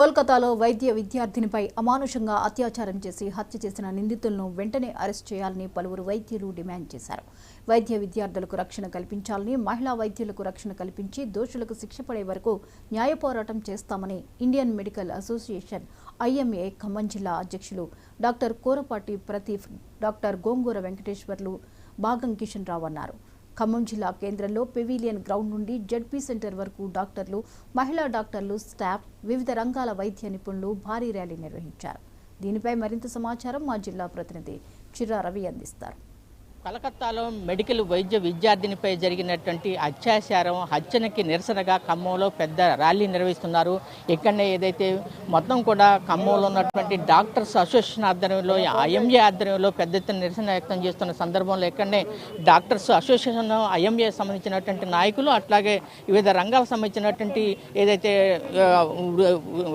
కోల్కతాలో వైద్య విద్యార్థినిపై అమానుషంగా అత్యాచారం చేసి హత్య చేసిన నిందితులను వెంటనే అరెస్ట్ చేయాలని పలువురు వైద్యులు డిమాండ్ చేశారు. వైద్య విద్యార్థులకు రక్షణ కల్పించాలని, మహిళా వైద్యులకు రక్షణ కల్పించి దోషులకు శిక్ష పడే వరకు న్యాయ పోరాటం చేస్తామని Indian medical association IMA Khammam జిల్లా అధ్యక్షులు డాక్టర్ కోరపాటి ప్రతీఫ్, డాక్టర్ గోంగూర వెంకటేశ్వర్లు, బాగం కిషన్ రావు అన్నారు. ఖమ్మం జిల్లా కేంద్రంలో పెవిలియన్ గ్రౌండ్ నుండి జడ్పీ సెంటర్ వరకు డాక్టర్లు, మహిళా డాక్టర్లు, స్టాఫ్, వివిధ రంగాల వైద్య నిపుణులు భారీ ర్యాలీ నిర్వహించారు. దీనిపై మరింత సమాచారం మా జిల్లా ప్రతినిధి చిర్రా రవి అందిస్తారు. కలకత్తాలో మెడికల్ వైద్య విద్యార్థినిపై జరిగినటువంటి అత్యాచారం హత్యకి నిరసనగా ఖమ్మంలో పెద్ద ర్యాలీ నిర్వహిస్తున్నారు. ఇక్కడనే ఏదైతే మొత్తం కూడా ఖమ్మంలో ఉన్నటువంటి డాక్టర్స్ అసోసియేషన్ ఆధ్వర్యంలో, ఐఎంఏ ఆధ్వర్యంలో పెద్ద ఎత్తున నిరసన వ్యక్తం చేస్తున్న సందర్భంలో ఇక్కడనే డాక్టర్స్ అసోసియేషన్, ఐఎంఏ సంబంధించినటువంటి నాయకులు, అట్లాగే వివిధ రంగాలకు సంబంధించినటువంటి ఏదైతే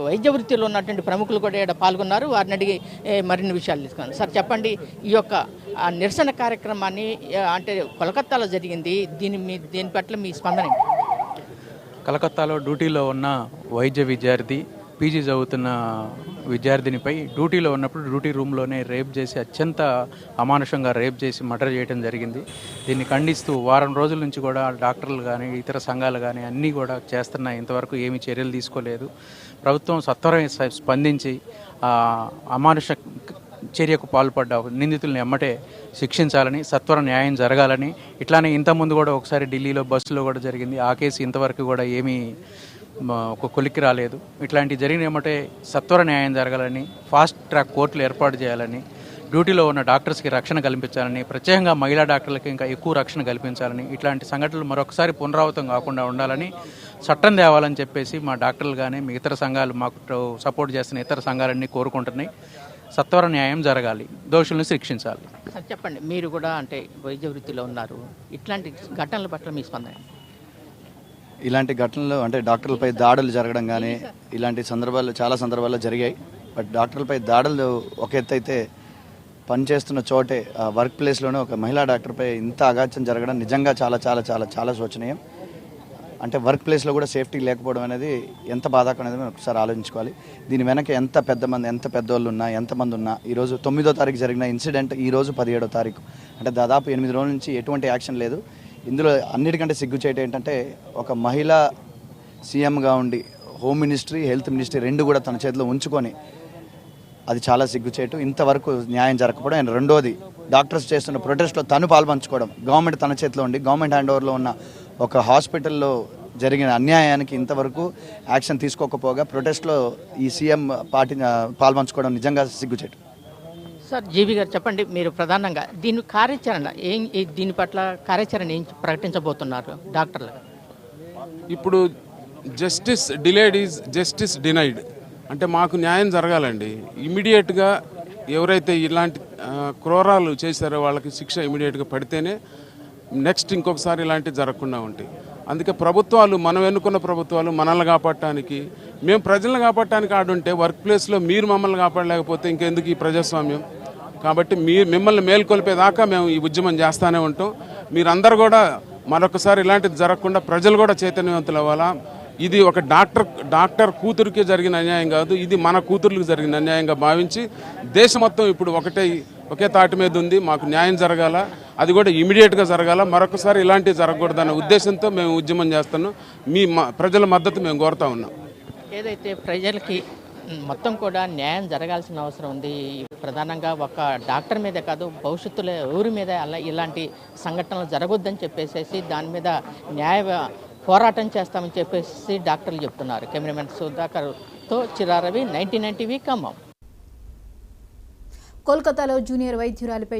వైద్య వృత్తిలో ఉన్నటువంటి ప్రముఖులు కూడా ఇక్కడ పాల్గొన్నారు. వారిని అడిగి మరిన్ని విషయాలు తీసుకున్నారు. సార్ చెప్పండి, ఈ యొక్క నిరసన కార్యక్రమాన్ని అంటే కోల్కతాలో జరిగింది, దీని పట్ల మీ స్పందన? కలకత్తాలో డ్యూటీలో ఉన్న వైద్య విద్యార్థి, పీజీ చదువుతున్న విద్యార్థినిపై డ్యూటీలో ఉన్నప్పుడు డ్యూటీ రూమ్లోనే రేప్ చేసి, అత్యంత అమానుషంగా రేప్ చేసి మర్డర్ చేయడం జరిగింది. దీన్ని ఖండిస్తూ వారం రోజుల నుంచి కూడా డాక్టర్లు కానీ ఇతర సంఘాలు కానీ అన్నీ కూడా చేస్తున్నాయి. ఇంతవరకు ఏమీ చర్యలు తీసుకోలేదు. ప్రభుత్వం సత్వరం స్పందించి అమానుష చర్యకు పాల్పడ్డ నిందితులను ఎమ్మటే శిక్షించాలని, సత్వర న్యాయం జరగాలని, ఇట్లానే ఇంతకుముందు కూడా ఒకసారి ఢిల్లీలో బస్సులో కూడా జరిగింది. ఆ కేసు ఇంతవరకు కూడా ఏమీ ఒక కొలిక్కి రాలేదు. ఇట్లాంటివి జరిగిన ఎమ్మటే సత్వర న్యాయం జరగాలని, ఫాస్ట్ ట్రాక్ కోర్టులు ఏర్పాటు చేయాలని, డ్యూటీలో ఉన్న డాక్టర్స్కి రక్షణ కల్పించాలని, ప్రత్యేకంగా మహిళా డాక్టర్లకి ఇంకా ఎక్కువ రక్షణ కల్పించాలని, ఇట్లాంటి సంఘటనలు మరొకసారి పునరావృతం కాకుండా ఉండాలని చట్టం తేవాలని చెప్పేసి మా డాక్టర్లు కానీ ఇతర సంఘాలు, మాకు సపోర్ట్ చేస్తున్న ఇతర సంఘాలన్నీ కోరుకుంటున్నాయి. సత్వర న్యాయం జరగాలి, దోషులను శిక్షించాలి. సార్ చెప్పండి, మీరు కూడా అంటే వైద్య వృత్తిలో ఉన్నారు, ఇట్లాంటి ఘటనల పట్ల మీ స్పందన? ఇలాంటి ఘటనలు అంటే డాక్టర్లపై దాడులు జరగడం కానీ ఇలాంటి సందర్భాలు చాలా సందర్భాల్లో జరిగాయి. బట్ డాక్టర్లపై దాడులు ఒక ఎత్తు అయితే, పనిచేస్తున్న చోటే వర్క్ ప్లేస్లోనే ఒక మహిళా డాక్టర్పై ఇంత అగాత్యం జరగడం నిజంగా చాలా చాలా చాలా చాలా శోచనీయం. అంటే వర్క్ ప్లేస్లో కూడా సేఫ్టీ లేకపోవడం అనేది ఎంత బాధాకరం అనేది మనం ఒకసారి ఆలోచించుకోవాలి. దీని వెనక ఎంత పెద్దవాళ్ళు ఉన్నా, ఎంతమంది ఉన్నా, ఈరోజు 9వ తారీఖు జరిగిన ఇన్సిడెంట్ ఈరోజు 17వ తారీఖు, అంటే దాదాపు 8 రోజుల నుంచి ఎటువంటి యాక్షన్ లేదు. ఇందులో అన్నిటికంటే సిగ్గుచేటు ఏంటంటే, ఒక మహిళా సీఎంగా ఉండి హోమ్ మినిస్ట్రీ, హెల్త్ మినిస్ట్రీ రెండు కూడా తన చేతిలో ఉంచుకొని, అది చాలా సిగ్గుచేటు. ఇంతవరకు న్యాయం జరగకపోవడం. అండ్ రెండోది, డాక్టర్స్ చేస్తున్న ప్రొటెస్ట్లో తను పాల్పంచుకోవడం, గవర్నమెంట్ తన చేతిలో ఉండి గవర్నమెంట్ హ్యాండ్ ఓవర్లో ఉన్న ఒక హాస్పిటల్లో జరిగిన అన్యాయానికి ఇంతవరకు యాక్షన్ తీసుకోకపోగా ప్రొటెస్ట్లో ఈ సీఎం పాల్పంచుకోవడం నిజంగా సిగ్గుచేటు. సార్ జీవి గారు చెప్పండి, మీరు ప్రధానంగా దీని కార్యాచరణ దీని పట్ల కార్యాచరణ ఏం ప్రకటించబోతున్నారు డాక్టర్లు? ఇప్పుడు justice delayed is justice denied అంటే మాకు న్యాయం జరగాలండి. ఇమీడియట్గా ఎవరైతే ఇలాంటి క్రూరాలు చేశారో వాళ్ళకి శిక్ష ఇమీడియట్గా పడితేనే నెక్స్ట్ ఇంకొకసారి ఇలాంటివి జరగకుండా ఉంటాయి. అందుకే ప్రభుత్వాలు, మనం ఎన్నుకున్న ప్రభుత్వాలు మనల్ని కాపాడటానికి, మేము ప్రజలను కాపాడటానికి ఆడుంటే, వర్క్ ప్లేస్లో మీరు మమ్మల్ని కాపాడలేకపోతే ఇంకెందుకు ఈ ప్రజాస్వామ్యం? కాబట్టి మిమ్మల్ని మేల్కొల్పేదాకా మేము ఈ ఉద్యమం చేస్తూనే ఉంటాం. మీరందరూ కూడా మరొకసారి ఇలాంటిది జరగకుండా ప్రజలు కూడా చైతన్యవంతులు అవ్వాలా. ఇది ఒక డాక్టర్ కూతురికి జరిగిన అన్యాయం కాదు, ఇది మన కూతుర్లకు జరిగిన అన్యాయంగా భావించి దేశం మొత్తం ఇప్పుడు ఒకే తాటి మీద ఉంది. మాకు న్యాయం జరగాల, అది కూడా ఇమీడియట్గా జరగాల, మరొకసారి ఇలాంటివి జరగకూడదన్న ఉద్దేశంతో మేము ఉద్యమం చేస్తున్నాం. ప్రజల మద్దతు మేము కోరుతా ఉన్నాం. ఏదైతే ప్రజలకి మొత్తం కూడా న్యాయం జరగాల్సిన అవసరం ఉంది. ప్రధానంగా ఒక డాక్టర్ మీదే కాదు, భవిష్యత్తులో ఎవరి మీద ఇలాంటి సంఘటనలు జరగొద్దని చెప్పేసి దాని మీద న్యాయ పోరాటం చేస్తామని చెప్పేసి డాక్టర్లు చెప్తున్నారు. కెమెరామెన్ సుధాకర్తో చిర్రా రవి, 99 టీవీ ఖమ్మం. కోల్కతాలో జూనియర్ వైద్యురాలిపై